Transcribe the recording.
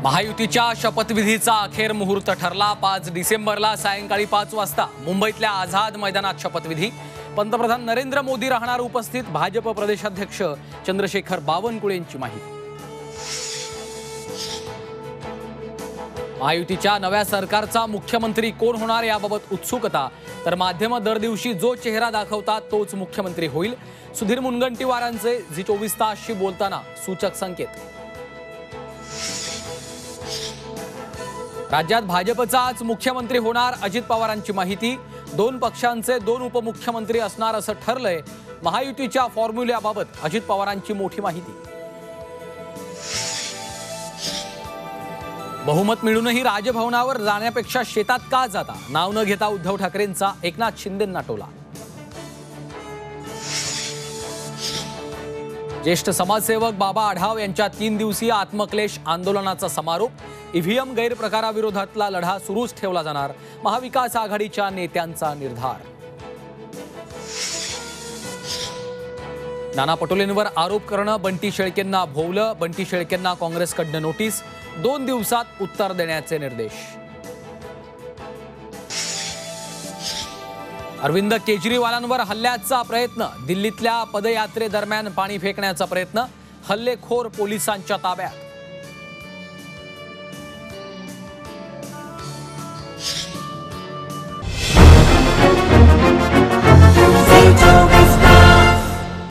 महायुतीच्या शपथविधीचा अखेर मुहूर्त ठरला। 5 डिसेंबरला सायंकाळी 5 वाजता मुंबईतल्या आझाद मैदानात शपथविधी। पंतप्रधान नरेंद्र मोदी राहणार उपस्थित। भाजप प्रदेशाध्यक्ष चंद्रशेखर बावनकुळेंची माहिती। महायुतीच्या नव्या सरकारचा मुख्यमंत्री कोण होणार याबाबत उत्सुकता, तर माध्यम दर दिवशी जो चेहरा दाखवतात तोच मुख्यमंत्री होईल। सुधीर मुनगंटीवारांचे झी 24 तासशी बोलताना सूचक संकेत। राज्यात भाजपचाच मुख्यमंत्री होणार, अजित पवारांची माहिती। 2 पक्षांचे 2 उपमुख्यमंत्री असणार असं ठरलंय। महायुतीच्या फॉर्म्युल्याबाबत अजित पवारांची मोठी माहिती। बहुमत मिळूनही राजभवनावर जाण्यापेक्षा शेतात का जाता, नाव न घेता उद्धव ठाकरेंचा एकनाथ शिंदेंना टोला। ज्येष्ठ समाजसेवक बाबा आढाव यांच्या 3 दिवसीय आत्मक्लेश आंदोलनाचा समारोप। ईव्हीएम गैरप्रकाराविरोधातला लढा सुरूच ठेवला जाणार, महाविकास आघाडीच्या नेत्यांचा निर्धार। नाना पटोलेंवर आरोप करणं बंटी शेळकेंना भोवलं। बंटी शेळकेंना काँग्रेसकडनं नोटीस, 2 दिवसात उत्तर देण्याचे निर्देश। अरविंद केजरीवालांवर हल्ल्याचा प्रयत्न, दिल्लीतल्या पदयात्रेदरम्यान पाणी फेकण्याचा प्रयत्न, हल्लेखोर पोलिसांच्या ताब्यात।